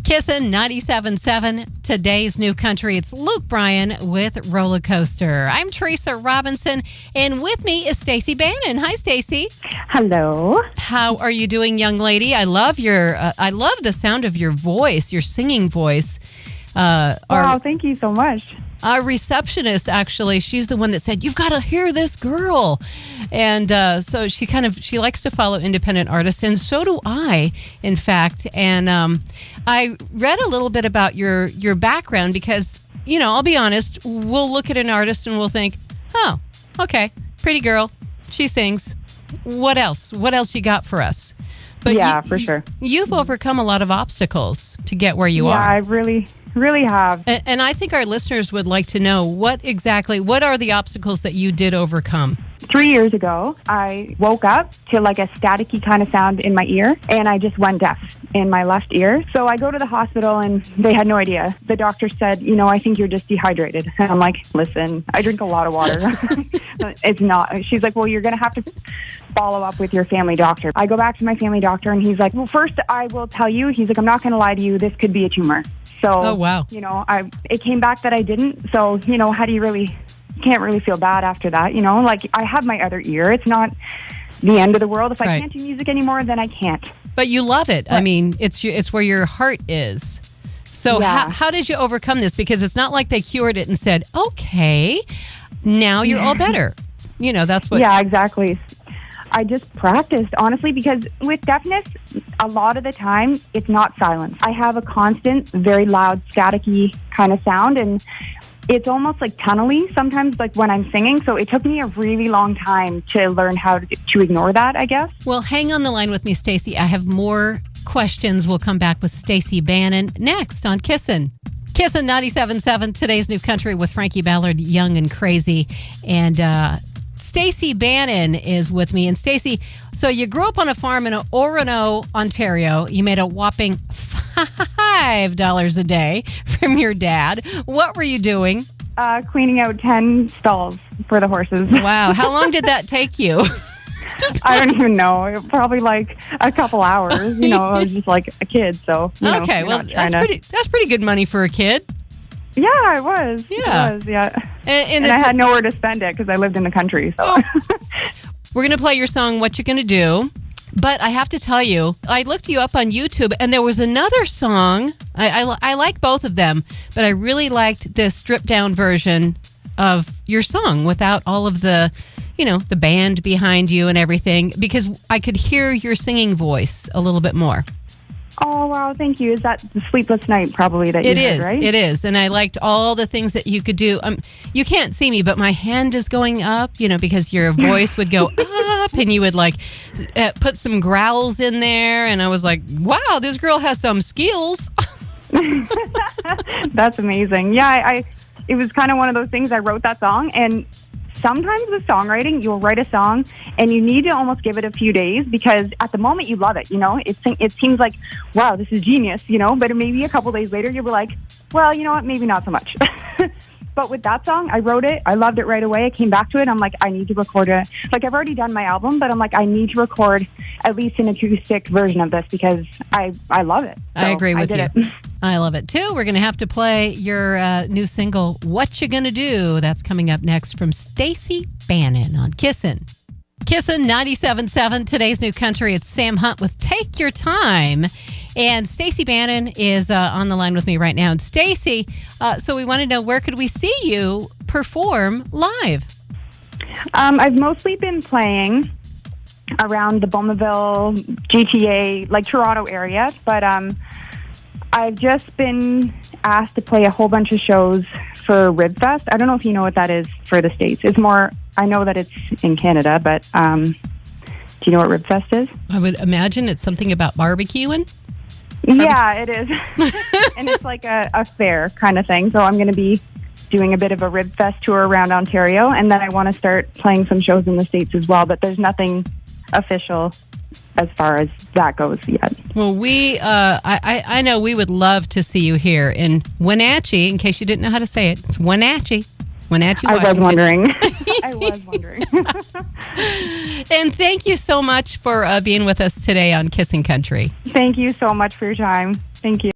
Kissin 97.7, today's new country. It's Luke Bryan with Roller Coaster. I'm Tresa Robinson, and with me is Stacey Bannon. Hi, Stacey. Hello. How are you doing, young lady? I love the sound of your voice, your singing voice. Wow, thank you so much. Our receptionist, actually, she's the one that said, "You've got to hear this girl." And so she likes to follow independent artists, and so do I, in fact. And I read a little bit about your background because, I'll be honest, we'll look at an artist and we'll think, oh, okay, pretty girl, she sings. What else? What else you got for us? But yeah, for sure. You've overcome a lot of obstacles to get where you are. Yeah, I really have. And I think our listeners would like to know what are the obstacles that you did overcome? 3 years ago, I woke up to like a staticky kind of sound in my ear, and I just went deaf in my left ear. So I go to the hospital, and they had no idea. The doctor said, I think you're just dehydrated. And I'm like, listen, I drink a lot of water. It's not. She's like, well, you're going to have to follow up with your family doctor. I go back to my family doctor, and he's like, well, first I will tell you, he's like, I'm not going to lie to you, this could be a tumor. So, oh, wow. It came back that I didn't. So, how do you can't really feel bad after that. Like I have my other ear. It's not the end of the world. If I can't do music anymore, then I can't. But you love it. I mean, it's where your heart is. So yeah. How did you overcome this? Because it's not like they cured it and said, okay, now you're all better. That's what. Yeah, exactly. I just practiced, honestly, because with deafness, a lot of the time, it's not silence. I have a constant, very loud, staticky kind of sound, and it's almost like tunnely sometimes, like when I'm singing. So it took me a really long time to learn how to ignore that, I guess. Well, hang on the line with me, Stacey. I have more questions. We'll come back with Stacey Bannon next on Kissin. Kissin 97.7, today's new country with Frankie Ballard, Young and Crazy. And Stacey Bannon is with me. And Stacey, so you grew up on a farm in Orono, Ontario. You made a whopping $5 a day from your dad. What were you doing? Cleaning out 10 stalls for the horses. Wow. How long did that take you? I don't even know. Probably like a couple hours. I was just like a kid. So, okay. Well, that's pretty good money for a kid. Yeah, it was. Yeah. It was, yeah. And I had nowhere to spend it because I lived in the country. So We're going to play your song, What You Gonna Do. But I have to tell you, I looked you up on YouTube, and there was another song. I like both of them, but I really liked the stripped-down version of your song without all of the, the band behind you and everything, because I could hear your singing voice a little bit more. Oh, wow, thank you. Is that the Sleepless Night probably that you heard, right? It is. And I liked all the things that you could do. You can't see me, but my hand is going up, because your voice would go up, and you would put some growls in there. And I was like, wow, this girl has some skills. That's amazing. Yeah, it was kind of one of those things. I wrote that song, and sometimes with songwriting, you'll write a song and you need to almost give it a few days because at the moment you love it, it seems like, wow, this is genius, but maybe a couple days later you'll be like, well, you know what, maybe not so much. But with that song, I wrote it, I loved it right away. I came back to it. I'm like, I need to record it. Like, I've already done my album, but I'm like, I need to record at least an acoustic version of this because I love it. So I agree with you. It. I love it too. We're going to have to play your new single, What You Gonna Do? That's coming up next from Stacey Bannon on Kissin. Kissin 97.7, today's new country. It's Sam Hunt with Take Your Time. And Stacey Bannon is on the line with me right now. And Stacey, so we want to know, where could we see you perform live? I've mostly been playing around the Bowmanville, GTA, like Toronto area. But I've just been asked to play a whole bunch of shows for Ribfest. I don't know if you know what that is for the States. It's more, I know that it's in Canada, but do you know what Ribfest is? I would imagine it's something about barbecuing. Yeah, it is. And it's like a fair kind of thing. So I'm going to be doing a bit of a Ribfest tour around Ontario, and then I want to start playing some shows in the States as well, but there's nothing official as far as that goes yet. Well, I know we would love to see you here in Wenatchee, in case you didn't know how to say it. It's Wenatchee. Wenatchee, I Washington. was wondering. I was wondering. And thank you so much for being with us today on Kissin' Country. Thank you so much for your time. Thank you.